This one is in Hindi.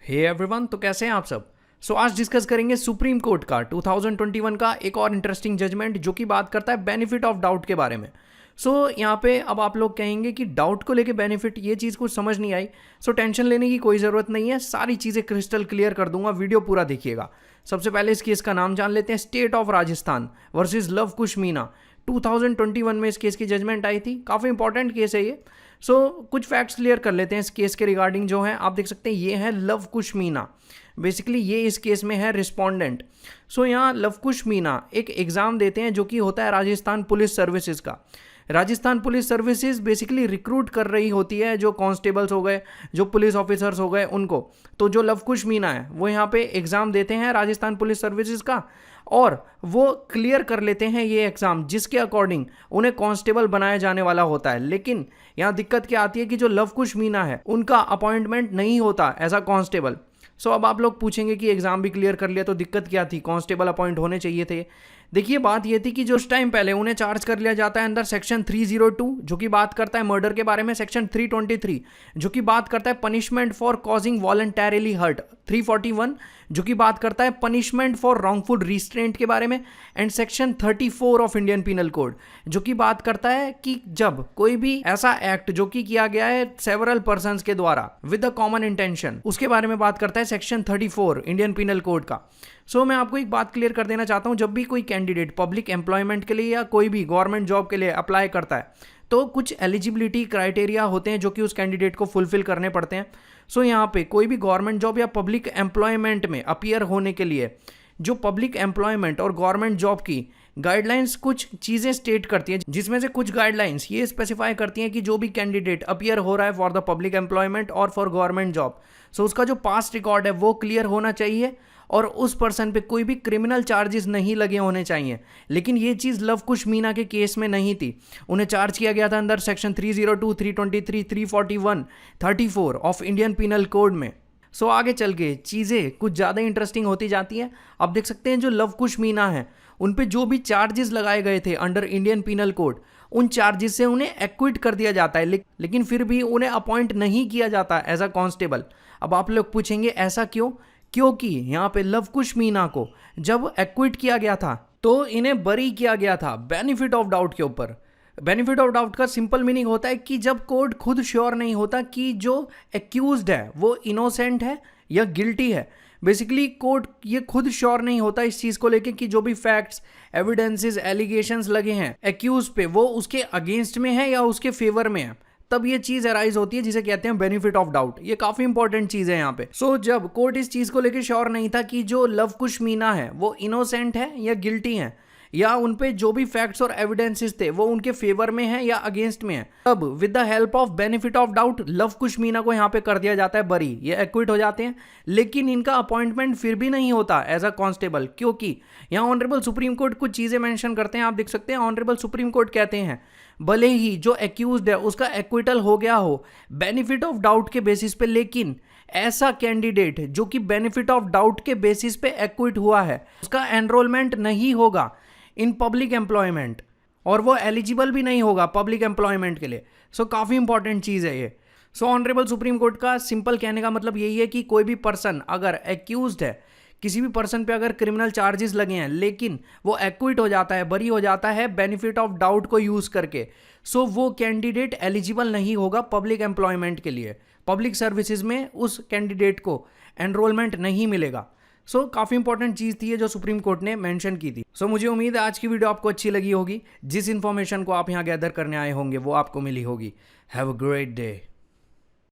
हे एवरीवन, तो कैसे हैं आप सब। आज डिस्कस करेंगे सुप्रीम कोर्ट का 2021 का एक और इंटरेस्टिंग जजमेंट जो कि बात करता है बेनिफिट ऑफ डाउट के बारे में। यहाँ पे अब आप लोग कहेंगे कि डाउट को लेके बेनिफिट, ये चीज़ कुछ समझ नहीं आई। टेंशन लेने की कोई ज़रूरत नहीं है, सारी चीज़ें क्रिस्टल क्लियर कर दूंगा, वीडियो पूरा देखिएगा। सबसे पहले इस केस का नाम जान लेते हैं, state of Rajasthan versus Lav Kush Meena. 2021 में इस केस की जजमेंट आई थी, काफ़ी इंपॉर्टेंट केस है ये। कुछ फैक्ट्स क्लियर कर लेते हैं इस केस के रिगार्डिंग जो है। आप देख सकते हैं ये है लव कुश मीना, बेसिकली ये इस केस में है रिस्पोंडेंट। यहाँ लव कुश मीना एक एग्ज़ाम देते हैं जो कि होता है राजस्थान पुलिस सर्विसेज का। Rajasthan police services basically recruit कर रही होती है जो कांस्टेबल्स हो गए, जो पुलिस ऑफिसर्स हो गए उनको। तो जो लव कुश मीना है वो यहाँ पे एग्ज़ाम देते हैं राजस्थान पुलिस सर्विसेज का, और वो क्लियर कर लेते हैं ये एग्ज़ाम जिसके अकॉर्डिंग उन्हें कांस्टेबल बनाया जाने वाला होता है। लेकिन यहाँ दिक्कत क्या आती है कि जो लव कुश मीना है उनका अपॉइंटमेंट नहीं होता एज अ कांस्टेबल। अब आप लोग पूछेंगे कि एग्ज़ाम भी क्लियर कर लिया तो दिक्कत क्या थी, कांस्टेबल अपॉइंट होने चाहिए थे। देखिए बात ये थी कि जो उस टाइम पहले उन्हें चार्ज कर लिया जाता है अंदर सेक्शन 302 जो कि बात करता है मर्डर के बारे में, सेक्शन 323 जो कि बात करता है punishment for causing voluntarily hurt, 341 जो कि बात करता है पनिशमेंट फॉर रॉन्गफुल रिस्ट्रेंट के बारे में, and section 34 of Indian penal code जो कि बात करता है कि जब कोई भी ऐसा एक्ट जो कि किया गया है सेवरल पर्संस के द्वारा विद अ कॉमन इंटेंशन, उसके बारे में बात करता है सेक्शन 34 इंडियन पीनल कोड का। मैं आपको एक बात क्लियर कर देना चाहता हूं, जब भी कोई कैंडिडेट पब्लिक एम्प्लॉयमेंट के लिए या कोई भी गवर्नमेंट जॉब के लिए अप्लाई करता है तो कुछ एलिजिबिलिटी क्राइटेरिया होते हैं जो कि उस कैंडिडेट को फुलफिल करने पड़ते हैं। यहाँ पे कोई भी गवर्नमेंट जॉब या पब्लिक एम्प्लॉयमेंट में अपीयर होने के लिए जो पब्लिक एम्प्लॉयमेंट और गवर्नमेंट जॉब की गाइडलाइंस कुछ चीज़ें स्टेट करती हैं, जिसमें से कुछ गाइडलाइंस ये स्पेसिफाई करती हैं कि जो भी कैंडिडेट अपीयर हो रहा है फॉर द पब्लिक एम्प्लॉयमेंट और फॉर गवर्नमेंट जॉब, उसका जो पास्ट रिकॉर्ड है वो क्लियर होना चाहिए और उस पर्सन पे कोई भी क्रिमिनल चार्जेस नहीं लगे होने चाहिए। लेकिन ये चीज़ लव कुश मीना के केस में नहीं थी। उन्हें चार्ज किया गया था अंदर section 302, 323, 341, 34 of Indian penal code में। आगे चल के चीज़ें कुछ ज़्यादा इंटरेस्टिंग होती जाती हैं। आप देख सकते हैं जो लव कुश मीना है उन पे जो भी चार्जेस लगाए गए थे अंडर इंडियन पीनल कोड, उन चार्जेस से उन्हें एक्विट कर दिया जाता है, लेकिन फिर भी उन्हें अपॉइंट नहीं किया जाता एज अ कांस्टेबल। अब आप लोग पूछेंगे ऐसा क्यों? क्योंकि यहाँ पे लव कुश मीना को जब एक्विट किया गया था तो इन्हें बरी किया गया था बेनिफिट ऑफ डाउट के ऊपर। बेनिफिट ऑफ डाउट का सिंपल मीनिंग होता है कि जब कोर्ट खुद श्योर नहीं होता कि जो एक्यूज्ड है वो इनोसेंट है या गिल्टी है। बेसिकली कोर्ट ये खुद श्योर नहीं होता इस चीज़ को लेके कि जो भी फैक्ट्स, एविडेंसेस, एलिगेशंस लगे हैं एक्यूज पे वो उसके अगेंस्ट में है या उसके फेवर में है, तब ये चीज अराइज होती है जिसे कहते हैं बेनिफिट ऑफ डाउट। ये काफी इंपॉर्टेंट चीज है यहाँ पे। जब कोर्ट इस चीज को लेकर श्योर नहीं था कि जो लव कुश मीना है वो इनोसेंट है या गिल्टी है, या उन पे जो भी फैक्ट्स और एविडेंसेस थे वो उनके फेवर में है या अगेंस्ट में है, तब with the help of benefit of doubt Luv Kush Meena को यहाँ पे कर दिया जाता है बरी, ये एक्विट हो जाते हैं। लेकिन इनका अपॉइंटमेंट फिर भी नहीं होता एज अ कांस्टेबल, क्योंकि यहाँ ऑनरेबल सुप्रीम कोर्ट कुछ चीजें मेंशन करते हैं। आप देख सकते हैं ऑनरेबल सुप्रीम कोर्ट कहते हैं भले ही जो एक्यूज्ड है उसका एक्विटल हो गया हो बेनिफिट ऑफ डाउट के बेसिस पे, लेकिन ऐसा कैंडिडेट जो कि बेनिफिट ऑफ डाउट के बेसिस पे एक्विट हुआ है उसका एनरोलमेंट नहीं होगा इन पब्लिक एम्प्लॉयमेंट और वो एलिजिबल भी नहीं होगा पब्लिक एम्प्लॉयमेंट के लिए। काफ़ी इंपॉर्टेंट चीज़ है ये। ऑनरेबल सुप्रीम कोर्ट का सिंपल कहने का मतलब यही है कि कोई भी पर्सन अगर एक्यूज्ड है, किसी भी पर्सन पे अगर क्रिमिनल चार्जेस लगे हैं लेकिन वो एक्विट हो जाता है, बरी हो जाता है बेनिफिट ऑफ डाउट को यूज़ करके, वो कैंडिडेट एलिजिबल नहीं होगा पब्लिक एम्प्लॉयमेंट के लिए। पब्लिक सर्विसेज में उस कैंडिडेट को एनरोलमेंट नहीं मिलेगा। काफ़ी इंपॉर्टेंट चीज़ थी जो सुप्रीम कोर्ट ने मेंशन की थी। मुझे उम्मीद है आज की वीडियो आपको अच्छी लगी होगी। जिस इन्फॉर्मेशन को आप यहाँ गैदर करने आए होंगे वो आपको मिली होगी। Have a great day.